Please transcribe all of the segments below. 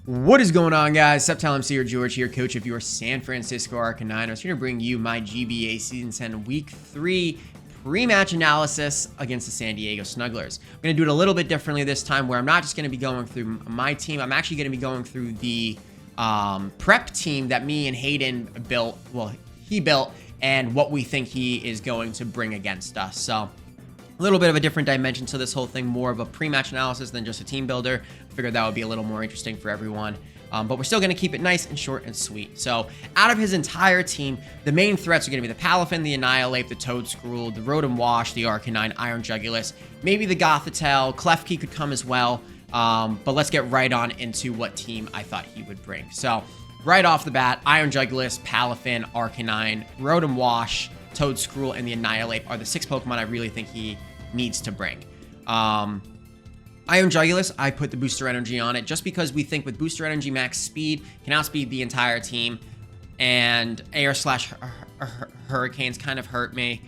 What is going on, guys? Septile MC or George here, coach of your San Francisco Arcaninos, here to bring you my GBA Season 10 Week 3 pre-match analysis against the San Diego Snugglers. I'm going to do it a little bit differently this time, where I'm not just going to be going through my team. I'm actually going to be going through the prep team that me and Hayden built, well, he built, and what we think he is going to bring against us. So a little bit of a different dimension to this whole thing, more of a pre-match analysis than just a team builder. I figured that would be a little more interesting for everyone. But we're still going to keep it nice and short and sweet. So out of his entire team, the main threats are going to be the Palafin, the Annihilate, the Toedscruel, the Rotom Wash, the Arcanine, Iron Jugulus, maybe the Gothitelle. Klefki could come as well. But let's get right on into what team I thought he would bring. So right off the bat, Iron Jugulus, Palafin, Arcanine, Rotom Wash, Toedscruel, and the Annihilate are the 6 Pokemon I really think he needs to bring. Iron Jugulus, I put the Booster Energy on it just because we think with Booster Energy max speed, can outspeed the entire team, and Air/Hurricanes kind of hurt me,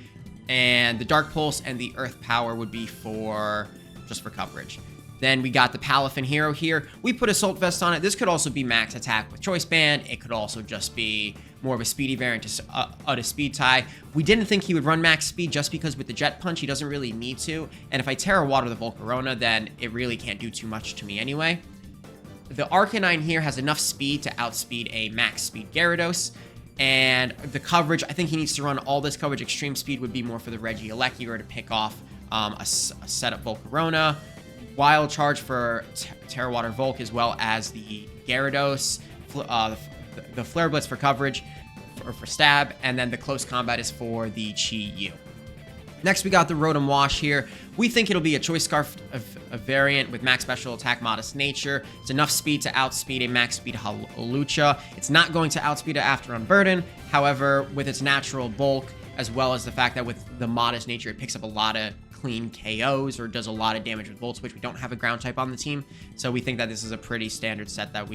and the Dark Pulse and the Earth Power would be just for coverage. Then we got the Palafin Hero here. We put Assault Vest on it. This could also be max attack with Choice Band. It could also just be more of a speedy variant to Speed Tie. We didn't think he would run max speed just because with the Jet Punch, he doesn't really need to. And if I Terra Water the Volcarona, then it really can't do too much to me anyway. The Arcanine here has enough speed to outspeed a max speed Gyarados. And the coverage, I think he needs to run all this coverage. Extreme speed would be more for the Regieleki or to pick off a set of Volcarona. Wild Charge for Terra Water Volk, as well as the Gyarados, the Flare Blitz for coverage, for stab, and then the Close Combat is for the Chi-Yu. Next, we got the Rotom Wash here. We think it'll be a Choice Scarf variant with max special attack, modest nature. It's enough speed to outspeed a max speed Hawlucha. It's not going to outspeed it after Unburden. However, with its natural bulk, as well as the fact that with the modest nature, it picks up a lot of clean KOs or does a lot of damage with Volt Switch. We don't have a ground type on the team, so we think that this is a pretty standard set that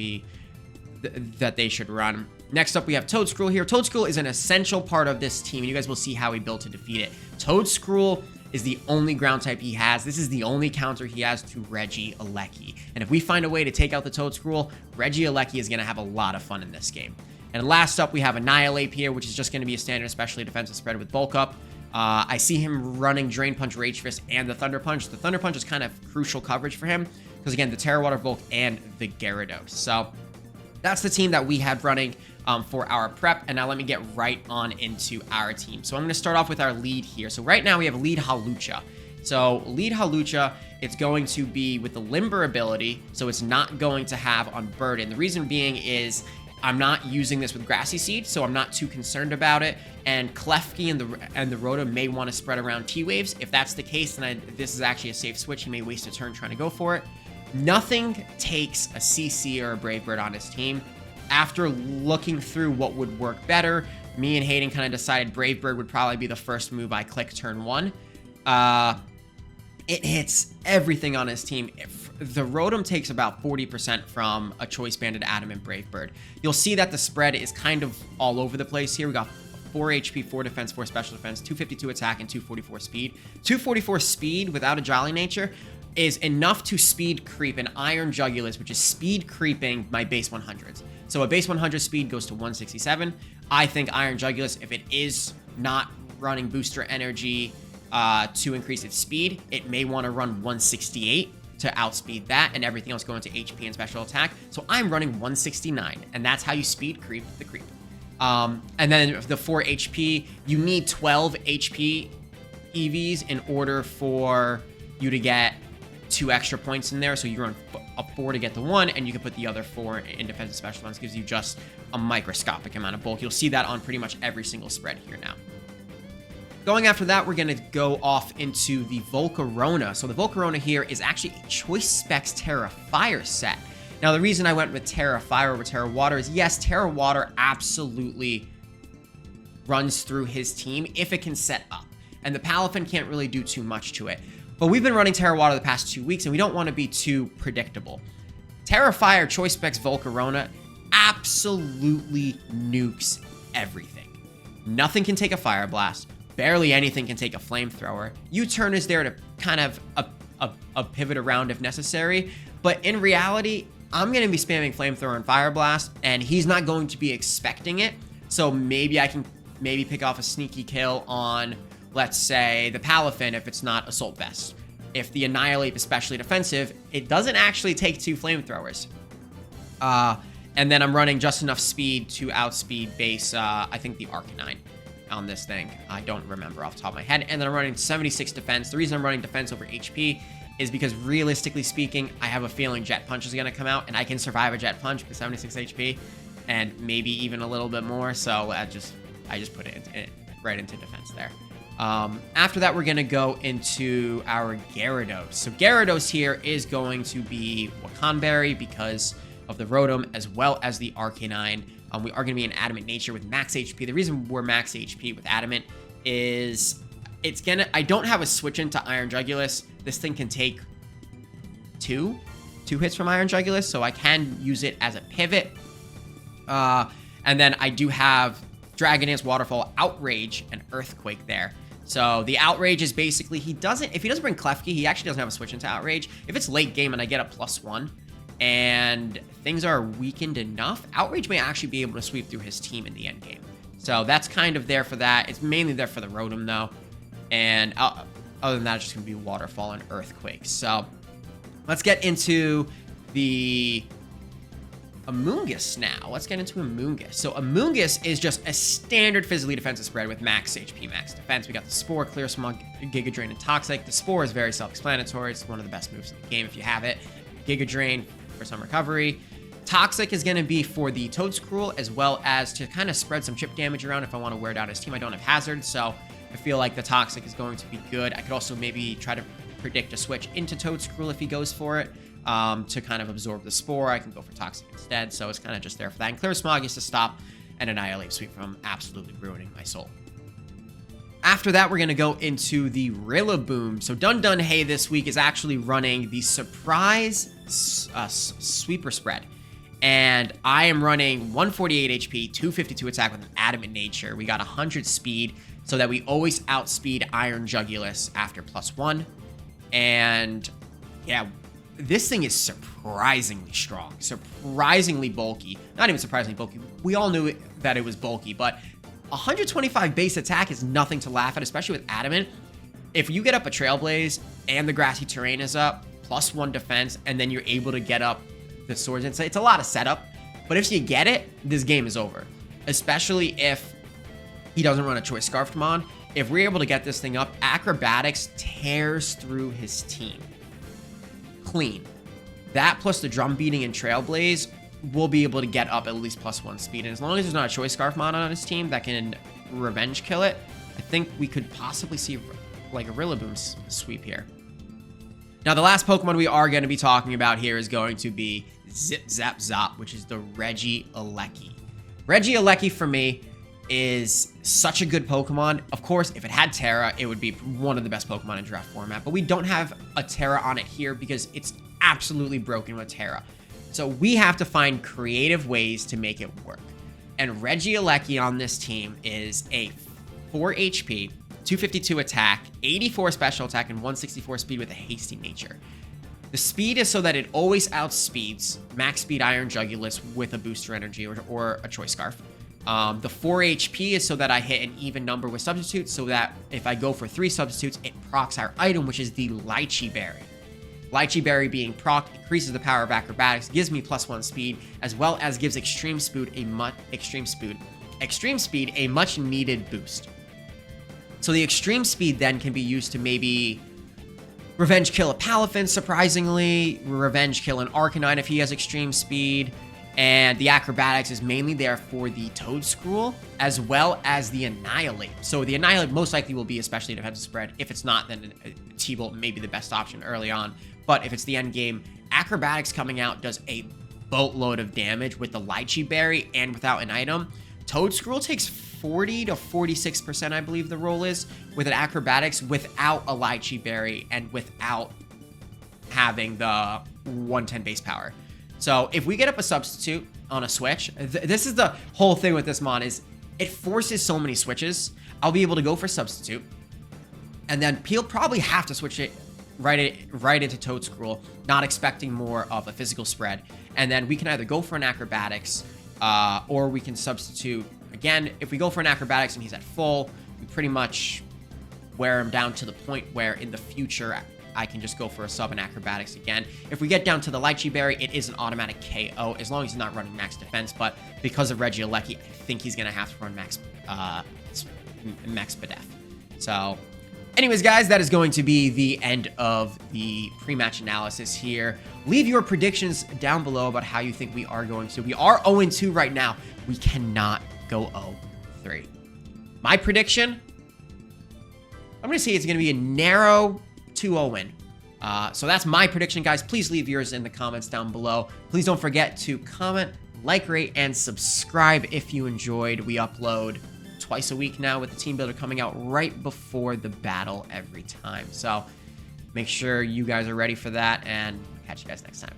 they should run. Next up, we have Toedscruel here. Toedscruel is an essential part of this team, and you guys will see how he built to defeat it. Toedscruel is the only ground type he has. This is the only counter he has to Regieleki. And if we find a way to take out the Toedscruel, Regieleki is going to have a lot of fun in this game. And last up, we have Annihilate here, which is just going to be a standard, especially defensive spread with Bulk Up. I see him running Drain Punch, Rage Fist, and the Thunder Punch. The Thunder Punch is kind of crucial coverage for him because, again, the Terra Water Volk and the Gyarados. So that's the team that we had running for our prep. And now let me get right on into our team. So I'm going to start off with our lead here. So right now we have lead Hawlucha. So lead Hawlucha, it's going to be with the Limber ability, so it's not going to have Unburden. The reason being is I'm not using this with Grassy Seed, so I'm not too concerned about it. And Klefki and the Rotom may want to spread around T-Waves. If that's the case, then this is actually a safe switch. He may waste a turn trying to go for it. Nothing takes a CC or a Brave Bird on his team. After looking through what would work better, me and Hayden kind of decided Brave Bird would probably be the first move I click turn 1. It hits everything on his team. The Rotom takes about 40% from a Choice Banded Adamant Brave Bird. You'll see that the spread is kind of all over the place here. We got 4 HP, 4 defense, 4 special defense, 252 attack, and 244 speed. 244 speed without a Jolly Nature is enough to speed creep an Iron Jugulus, which is speed creeping my base 100s. So a base 100 speed goes to 167. I think Iron Jugulus, if it is not running Booster Energy to increase its speed, it may want to run 168 to outspeed that, and everything else going to HP and special attack. So I'm running 169, and that's how you speed creep the creep. And then the 4 HP, you need 12 HP EVs in order for you to get 2 extra points in there. So you run a 4 to get the 1, and you can put the other 4 in defensive special defense. Gives you just a microscopic amount of bulk. You'll see that on pretty much every single spread here now. Going after that, we're going to go off into the Volcarona. So the Volcarona here is actually a Choice Specs Terra Fire set. Now, the reason I went with Terra Fire over Terra Water is, yes, Terra Water absolutely runs through his team if it can set up. And the Palafin can't really do too much to it. But we've been running Terra Water the past 2 weeks, and we don't want to be too predictable. Terra Fire Choice Specs Volcarona absolutely nukes everything. Nothing can take a Fire Blast. Barely anything can take a Flamethrower. U-Turn is there to kind of a pivot around if necessary. But in reality, I'm going to be spamming Flamethrower and Fire Blast, and he's not going to be expecting it. So maybe I can pick off a sneaky kill on, let's say, the Palafin if it's not Assault Vest. If the Annihilate is especially defensive, it doesn't actually take 2 Flamethrowers. And then I'm running just enough speed to outspeed base, I think, the Arcanine on this thing. I don't remember off the top of my head. And then I'm running 76 defense. The reason I'm running defense over HP is because realistically speaking, I have a feeling Jet Punch is going to come out, and I can survive a Jet Punch with 76 HP and maybe even a little bit more. So I just put it right into defense there. After that, we're going to go into our Gyarados. So Gyarados here is going to be Wakanberry because of the Rotom as well as the Arcanine. We are going to be an Adamant Nature with max HP. The reason we're max HP with Adamant is I don't have a switch into Iron Jugulus. This thing can take two hits from Iron Jugulus, so I can use it as a pivot. And then I do have Dragon Dance, Waterfall, Outrage, and Earthquake there. So the Outrage is basically, if he doesn't bring Klefki, he actually doesn't have a switch into Outrage. If it's late game and I get a +1 and things are weakened enough, Outrage may actually be able to sweep through his team in the end game. So that's kind of there for that. It's mainly there for the Rotom though. And other than that, it's just going to be Waterfall and Earthquake. So let's get into the Amoongus now. Let's get into Amoongus. So Amoongus is just a standard physically defensive spread with max HP, max defense. We got the Spore, Clear Smog, Giga Drain, and Toxic. The Spore is very self-explanatory. It's one of the best moves in the game if you have it. Giga Drain for some recovery. Toxic is going to be for the Toedscruel as well as to kind of spread some chip damage around if I want to wear down his team. I don't have Hazard, so I feel like the Toxic is going to be good. I could also maybe try to predict a switch into Toedscruel if he goes for it. To kind of absorb the Spore, I can go for Toxic instead, so it's kind of just there for that. And Clear Smog is to stop and Annihilate Sweep from absolutely ruining my soul. After that, we're going to go into the Rillaboom. So Dun Dun Hey this week is actually running the Surprise Sweeper Spread. And I am running 148 HP, 252 attack with an Adamant Nature. We got 100 speed, so that we always outspeed Iron Jugulus after +1. And yeah, this thing is surprisingly strong, surprisingly bulky. Not even surprisingly bulky. We all knew that it was bulky, but 125 base attack is nothing to laugh at, especially with Adamant. If you get up a Trailblaze and the grassy terrain is up, +1 defense, and then you're able to get up the swords, and it's a lot of setup. But if you get it, this game is over. Especially if he doesn't run a Choice Scarf Mon. If we're able to get this thing up, Acrobatics tears through his team. Clean. That plus the Drum Beating and Trailblaze will be able to get up at least +1 speed. And as long as there's not a Choice Scarf Mon on his team that can Revenge Kill it, I think we could possibly see like a Rillaboom sweep here. Now, the last Pokemon we are going to be talking about here is going to be Zip Zap Zop, which is the Regieleki. Regieleki for me is such a good Pokemon. Of course, if it had Terra, it would be one of the best Pokemon in draft format, but we don't have a Terra on it here because it's absolutely broken with Terra. So we have to find creative ways to make it work. And Regieleki on this team is a 4 HP, 252 attack, 84 special attack, and 164 speed with a hasty nature. The speed is so that it always outspeeds max speed Iron Jugulus with a booster energy or a Choice Scarf. The 4 HP is so that I hit an even number with substitutes, so that if I go for 3 substitutes, it procs our item, which is the Lychee Berry. Lychee Berry being proc increases the power of Acrobatics, gives me +1 speed, as well as gives Extreme Speed a much needed boost. So the Extreme Speed then can be used to maybe Revenge Kill a Palafin, surprisingly, Revenge Kill an Arcanine if he has Extreme Speed, and the Acrobatics is mainly there for the Toedscruel, as well as the Annihilate. So the Annihilate most likely will be especially defensive spread. If it's not, then T-Bolt may be the best option early on. But if it's the end game, Acrobatics coming out does a boatload of damage with the Lychee Berry and without an item. Toedscruel takes 40 to 46%, I believe the roll is, with an Acrobatics without a Lychee Berry and without having the 110 base power. So if we get up a substitute on a switch, this is the whole thing with this mon, is it forces so many switches. I'll be able to go for substitute, and then he'll probably have to switch it right into Toad Scroll, not expecting more of a physical spread. And then we can either go for an Acrobatics, or we can substitute. Again, if we go for an Acrobatics and he's at full, we pretty much wear him down to the point where in the future I can just go for a sub and Acrobatics again. If we get down to the Lychee Berry, it is an automatic KO as long as he's not running max defense. But because of Regieleki, I think he's gonna have to run max Spadef. So, anyways, guys, that is going to be the end of the pre-match analysis here. Leave your predictions down below about how you think we are going to. We are 0-2 right now. We cannot go 0-3. My prediction, I'm going to say it's going to be a narrow 2-0 win. So that's my prediction, guys. Please leave yours in the comments down below. Please don't forget to comment, like, rate, and subscribe if you enjoyed. We upload twice a week now with the team builder coming out right before the battle every time. So make sure you guys are ready for that, and catch you guys next time.